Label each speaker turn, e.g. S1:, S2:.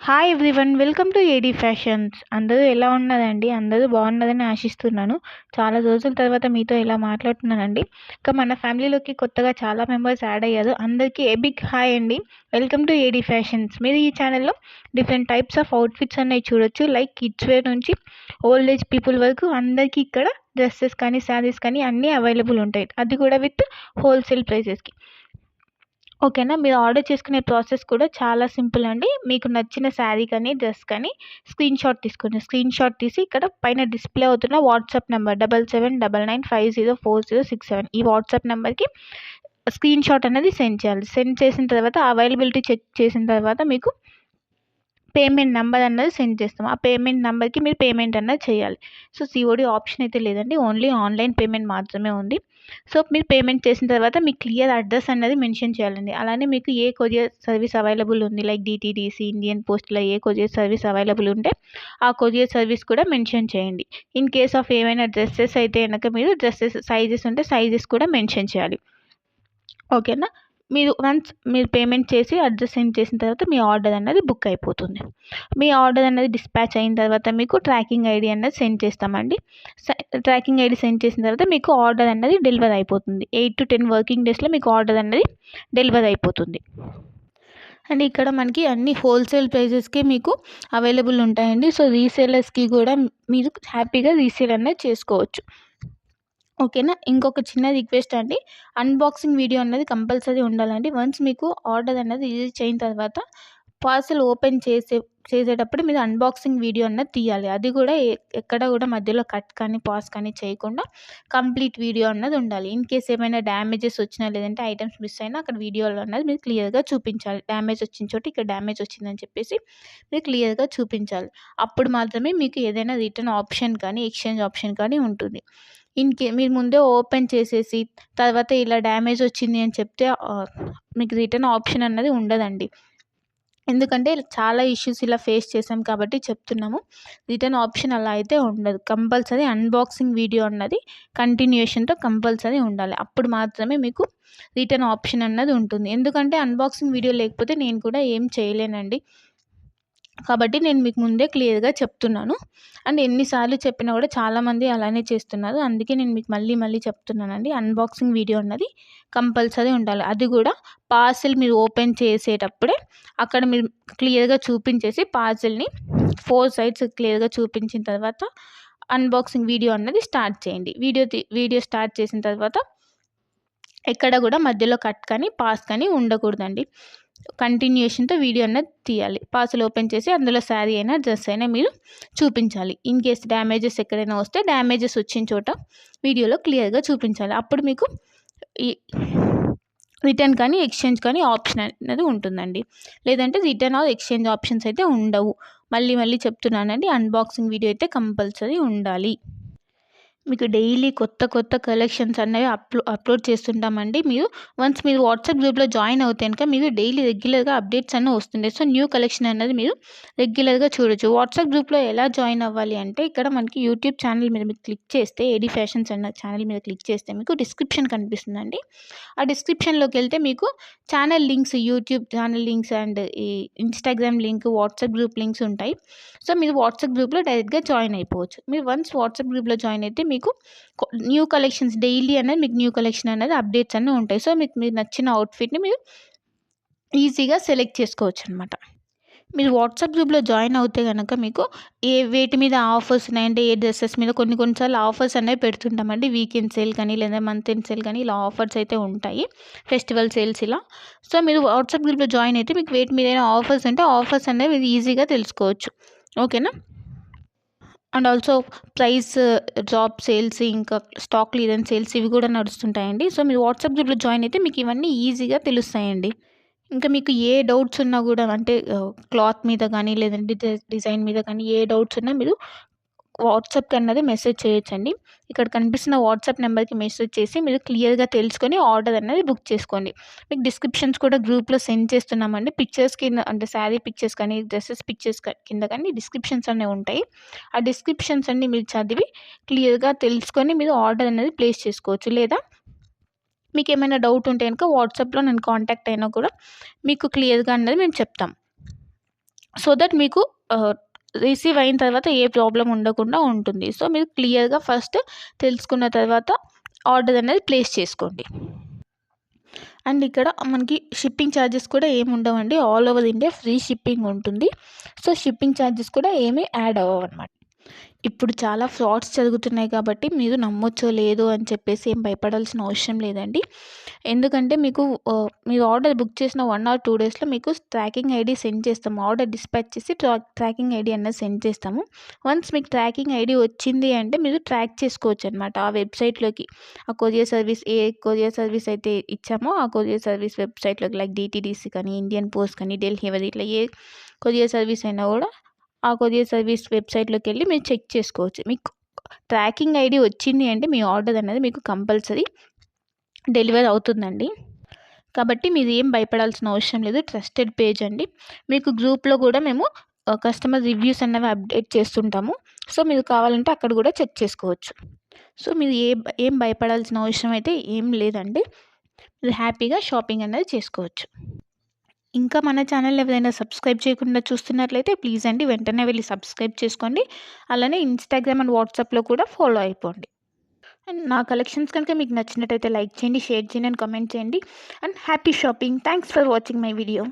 S1: Hi everyone, welcome to AD fashions. అందరూ ఎలా ఉన్నదండి? అందరూ బాగున్నదని ఆశిస్తున్నాను. చాలా రోజుల తర్వాత మీతో ఇలా మాట్లాడుతున్నానండి. ఇంకా మన ఫ్యామిలీలోకి కొత్తగా చాలా మెంబర్స్ యాడ్ అయ్యారు. అందరికీ ఏ బిగ్ హాయ్ అండి. Welcome to AD fashions. మీరు ఈ ఛానల్లో డిఫరెంట్ టైప్స్ ఆఫ్ అవుట్ఫిట్స్ అనేవి చూడొచ్చు. లైక్ కిడ్స్ వేర్ నుంచి ఓల్డ్ ఏజ్ పీపుల్ వరకు అందరికీ ఇక్కడ డ్రెస్సెస్ కానీ శారీస్ కానీ అన్నీ అవైలబుల్ ఉంటాయి. అది కూడా విత్ హోల్సేల్ ప్రైసెస్కి. ఓకేనా. మీరు ఆర్డర్ చేసుకునే ప్రాసెస్ కూడా చాలా సింపుల్ అండి. మీకు నచ్చిన శారీ కానీ డ్రెస్ కానీ స్క్రీన్ షాట్ తీసుకోండి. స్క్రీన్ షాట్ తీసి ఇక్కడ పైన డిస్ప్లే అవుతున్న వాట్సాప్ నెంబర్ 7799504067 ఈ వాట్సాప్ నెంబర్కి స్క్రీన్ షాట్ అనేది సెండ్ చేయాలి. సెండ్ చేసిన తర్వాత అవైలబిలిటీ చెక్ చేసిన తర్వాత మీకు పేమెంట్ నెంబర్ అన్నది సెండ్ చేస్తాం. ఆ పేమెంట్ నెంబర్కి మీరు పేమెంట్ అన్నది చేయాలి. సో సిఓడి ఆప్షన్ అయితే లేదండి, ఓన్లీ ఆన్లైన్ పేమెంట్ మాత్రమే ఉంది. సో మీరు పేమెంట్ చేసిన తర్వాత మీ క్లియర్ అడ్రస్ అన్నది మెన్షన్ చేయాలండి. అలానే మీకు ఏ కొరియర్ సర్వీస్ అవైలబుల్ ఉంది, లైక్ డిటీడీసీ, ఇండియన్ పోస్ట్లో ఏ కొరియర్ సర్వీస్ అవైలబుల్ ఉంటే ఆ కొరియర్ సర్వీస్ కూడా మెన్షన్ చేయండి. ఇన్ కేస్ ఆఫ్ ఏమైనా డ్రెస్సెస్ అయితే కనుక మీరు డ్రెస్సెస్ సైజెస్ ఉంటే సైజెస్ కూడా మెన్షన్ చేయాలి. ఓకేనా. వన్స్ మీరు పేమెంట్ చేసి అడ్రస్ సెండ్ చేసిన తర్వాత మీ ఆర్డర్ అన్నది బుక్ అయిపోతుంది. మీ ఆర్డర్ అన్నది డిస్పాచ్ అయిన తర్వాత మీకు ట్రాకింగ్ ఐడి అన్నది సెండ్ చేస్తామండి. ట్రాకింగ్ ఐడి సెండ్ చేసిన తర్వాత మీకు ఆర్డర్ అన్నది డెలివర్ అయిపోతుంది. 8 to 10 వర్కింగ్ డేస్లో మీకు ఆర్డర్ అన్నది డెలివర్ అయిపోతుంది. అండ్ ఇక్కడ మనకి అన్ని హోల్సేల్ ప్రైజెస్కి మీకు అవైలబుల్ ఉంటాయండి. సో రీసేలర్స్కి కూడా మీరు హ్యాపీగా రీసేల్ అనేది చేసుకోవచ్చు. ఓకేనా. ఇంకొక చిన్న రిక్వెస్ట్ అండి, అన్బాక్సింగ్ వీడియో అన్నది కంపల్సరీ ఉండాలండి. వన్స్ మీకు ఆర్డర్ అన్నది రీచ్ అయిన తర్వాత పార్సల్ ఓపెన్ చేసేటప్పుడు మీరు అన్బాక్సింగ్ వీడియో అన్నది తీయాలి. అది కూడా ఎక్కడ కూడా మధ్యలో కట్ కానీ పాజ్ కానీ చేయకుండా కంప్లీట్ వీడియో అన్నది ఉండాలి. ఇన్ కేస్ ఏమైనా డ్యామేజెస్ వచ్చినా లేదంటే ఐటమ్స్ మిస్ అయినా అక్కడ వీడియోలో అన్నది మీరు క్లియర్గా చూపించాలి. డ్యామేజ్ వచ్చిన చోట ఇక్కడ డ్యామేజ్ వచ్చిందని చెప్పేసి మీరు క్లియర్గా చూపించాలి. అప్పుడు మాత్రమే మీకు ఏదైనా రిటర్న్ ఆప్షన్ కానీ ఎక్స్చేంజ్ ఆప్షన్ కానీ ఉంటుంది. మీరు ముందే ఓపెన్ చేసేసి తర్వాత ఇలా డ్యామేజ్ వచ్చింది అని చెప్తే మీకు రిటర్న్ ఆప్షన్ అన్నది ఉండదండి. ఎందుకంటే చాలా ఇష్యూస్ ఇలా ఫేస్ చేసాం కాబట్టి చెప్తున్నాము. రిటర్న్ ఆప్షన్ అలా అయితే ఉండదు. కంపల్సరీ అన్బాక్సింగ్ వీడియో అన్నది కంటిన్యూషన్తో కంపల్సరీ ఉండాలి. అప్పుడు మాత్రమే మీకు రిటర్న్ ఆప్షన్ అన్నది ఉంటుంది. ఎందుకంటే అన్బాక్సింగ్ వీడియో లేకపోతే నేను కూడా ఏం చేయలేనండి. కాబట్టి నేను మీకు ముందే క్లియర్గా చెప్తున్నాను. అండ్ ఎన్నిసార్లు చెప్పినా కూడా చాలామంది అలానే చేస్తున్నారు. అందుకే నేను మీకు మళ్ళీ చెప్తున్నానండి. అన్బాక్సింగ్ వీడియో అన్నది కంపల్సరీ ఉండాలి. అది కూడా పార్సెల్ మీరు ఓపెన్ చేసేటప్పుడే అక్కడ మీరు క్లియర్గా చూపించేసి పార్సెల్ని 4 సైడ్స్ క్లియర్గా చూపించిన తర్వాత అన్బాక్సింగ్ వీడియో అన్నది స్టార్ట్ చేయండి. వీడియో స్టార్ట్ చేసిన తర్వాత ఎక్కడ కూడా మధ్యలో కట్ కానీ పాస్ కానీ ఉండకూడదండి. కంటిన్యూషన్తో వీడియో అన్నది తీయాలి. పార్సల్ ఓపెన్ చేసి అందులో శారీ అయినా డ్రెస్ అయినా మీరు చూపించాలి. ఇన్ కేస్ డ్యామేజెస్ ఎక్కడైనా వస్తే డ్యామేజెస్ వచ్చిన చోట వీడియోలో క్లియర్గా చూపించాలి. అప్పుడు మీకు ఈ రిటర్న్ కానీ ఎక్స్చేంజ్ కానీ ఆప్షన్ అనేది ఉంటుందండి. లేదంటే రిటర్న్ ఆర్ ఎక్స్చేంజ్ ఆప్షన్స్ అయితే ఉండవు. మళ్ళీ చెప్తున్నానండి, అన్బాక్సింగ్ వీడియో అయితే కంపల్సరీ ఉండాలి. మీకు డైలీ కొత్త కలెక్షన్స్ అనేవి అప్లోడ్ చేస్తుంటామండి. వన్స్ మీరు వాట్సాప్ గ్రూప్లో జాయిన్ అవుతే కనుక మీకు డైలీ రెగ్యులర్గా అప్డేట్స్ అన్నీ వస్తుంటాయి. సో న్యూ కలెక్షన్ అనేది మీరు రెగ్యులర్గా చూడొచ్చు. వాట్సాప్ గ్రూప్లో ఎలా జాయిన్ అవ్వాలి అంటే ఇక్కడ మనకి యూట్యూబ్ ఛానల్ మీద మీరు క్లిక్ చేస్తే ఏడీ ఫ్యాషన్స్ అన్న ఛానల్ మీద క్లిక్ చేస్తే మీకు డిస్క్రిప్షన్ కనిపిస్తుందండి. ఆ డిస్క్రిప్షన్లోకి వెళ్తే మీకు channel links, YouTube channel links and ఈ Instagram link, WhatsApp group links ఉంటాయి. సో మీరు వాట్సాప్ గ్రూప్లో డైరెక్ట్గా జాయిన్ అయిపోవచ్చు. మీరు వన్స్ వాట్సాప్ గ్రూప్లో జాయిన్ అయితే మీకు న్యూ కలెక్షన్స్ డైలీ అనేది మీకు న్యూ కలెక్షన్ అనేది అప్డేట్స్ అన్నీ ఉంటాయి. సో మీకు నచ్చిన అవుట్ఫిట్ని మీరు ఈజీగా సెలెక్ట్ చేసుకోవచ్చు అనమాట. మీరు వాట్సాప్ గ్రూప్లో జాయిన్ అవుతే కనుక మీకు వేటి మీద ఆఫర్స్ ఉన్నాయంటే ఏ డ్రెస్సెస్ మీద కొన్నిసార్లు ఆఫర్స్ అనేవి పెడుతుంటామండి. వీకెండ్ సేల్ కానీ లేదా మంత్ ఎండ్ సేల్ కానీ ఇలా ఆఫర్స్ అయితే ఉంటాయి. ఫెస్టివల్ సేల్స్ ఇలా. సో మీరు వాట్సాప్ గ్రూప్లో జాయిన్ అయితే మీకు వేటి మీద ఆఫర్స్ ఉంటే ఆఫర్స్ అనేవి మీరు ఈజీగా తెలుసుకోవచ్చు. ఓకేనా. And also price drop sales, ఇంకా స్టాక్ క్లియరెన్స్ సేల్స్ ఇవి కూడా నడుస్తుంటాయండి. సో మీరు వాట్సాప్ గ్రూప్లో జాయిన్ అయితే మీకు ఇవన్నీ ఈజీగా తెలుస్తాయండి. ఇంకా మీకు ఏ డౌట్స్ ఉన్నా కూడా అంటే క్లాత్ మీద కానీ లేదంటే డిజైన్ మీద కానీ ఏ డౌట్స్ ఉన్నా మీరు వాట్సాప్కి అన్నది మెసేజ్ చేయొచ్చండి. ఇక్కడ కనిపిస్తున్న వాట్సాప్ నెంబర్కి మెసేజ్ చేసి మీరు క్లియర్గా తెలుసుకొని ఆర్డర్ అనేది బుక్ చేసుకోండి. మీకు డిస్క్రిప్షన్స్ కూడా గ్రూప్లో సెండ్ చేస్తున్నామండి. పిక్చర్స్ కింద అంటే శారీ పిక్చర్స్ కానీ డ్రెస్సెస్ పిక్చర్స్ కింద కానీ డిస్క్రిప్షన్స్ అనేవి ఉంటాయి. ఆ డిస్క్రిప్షన్స్ అన్ని మీరు చదివి క్లియర్గా తెలుసుకొని మీరు ఆర్డర్ అనేది ప్లేస్ చేసుకోవచ్చు. లేదా మీకు ఏమైనా డౌట్ ఉంటే కనుక వాట్సాప్లో నన్ను కాంటాక్ట్ అయినా కూడా మీకు క్లియర్గా అన్నది మేము చెప్తాం. సో దట్ మీకు రిసీవ్ అయిన తర్వాత ఏ ప్రాబ్లమ్ ఉండకుండా ఉంటుంది. సో మీరు క్లియర్‌గా ఫస్ట్ తెలుసుకున్న తర్వాత ఆర్డర్ అనేది ప్లేస్ చేసుకోండి. అండ్ ఇక్కడ మనకి షిప్పింగ్ ఛార్జెస్ కూడా ఏమి ఉండవండి. All over India free shipping ఉంటుంది. సో షిప్పింగ్ ఛార్జెస్ కూడా ఏమీ యాడ్ అవ్వవన్నమాట. ఇప్పుడు చాలా ఫ్రాడ్స్ జరుగుతున్నాయి కాబట్టి మీరు నమ్మొచ్చో లేదో అని చెప్పేసి ఏం భయపడాల్సిన అవసరం లేదండి. ఎందుకంటే మీకు మీరు ఆర్డర్ బుక్ చేసిన 1 ఆర్ 2 డేస్‌లో మీకు ట్రాకింగ్ ఐడీ సెండ్ చేస్తాము. ఆర్డర్ డిస్పాచ్ చేసి ట్రాకింగ్ ఐడీ అనేది సెండ్ చేస్తాము. వన్స్ మీకు ట్రాకింగ్ ఐడీ వచ్చింది అంటే మీరు ట్రాక్ చేసుకోవచ్చనమాట. ఆ వెబ్‌సైట్‌లోకి ఆ కొరియర్ సర్వీస్ ఏ కొరియర్ సర్వీస్ అయితే ఇచ్చామో ఆ కొరియర్ సర్వీస్ వెబ్‌సైట్‌లోకి లైక్ డీటీడీసీ కానీ, ఇండియన్ పోస్ట్ కానీ, డెలివరీ ఇట్లా ఏ కొరియర్ సర్వీస్ అయినా కూడా ఆ కొరియర్ సర్వీస్ వెబ్‌సైట్‌లోకెళ్ళి మీరు చెక్ చేసుకోవచ్చు. మీకు ట్రాకింగ్ ఐడీ వచ్చింది అంటే మీ ఆర్డర్ అనేది మీకు కంపల్సరీ డెలివర్ అవుతుందండి. కాబట్టి మీరు ఏం భయపడాల్సిన అవసరం లేదు. ట్రస్టెడ్ పేజ్ అండి. మీకు గ్రూప్‌లో కూడా మేము కస్టమర్ రివ్యూస్ అనేవి అప్డేట్ చేస్తుంటాము. సో మీరు కావాలంటే అక్కడ కూడా చెక్ చేసుకోవచ్చు. సో మీరు ఏం భయపడాల్సిన అవసరం అయితే ఏం లేదండి. మీరు హ్యాపీగా షాపింగ్ అనేది చేసుకోవచ్చు. ఇంకా మన ఛానల్ ఎవరైనా సబ్స్క్రైబ్ చేయకుండా చూస్తున్నట్లయితే ప్లీజ్ అండి వెంటనే వెళ్ళి సబ్స్క్రైబ్ చేసుకోండి. అలానే ఇన్‌స్టాగ్రామ్ అండ్ వాట్సాప్‌లో కూడా ఫాలో అయిపోండి. అండ్ నా కలెక్షన్స్ కనుక మీకు నచ్చినట్టయితే లైక్ చేయండి, షేర్ చేయండి అండ్ కామెంట్ చేయండి. And happy shopping. Thanks for watching my video.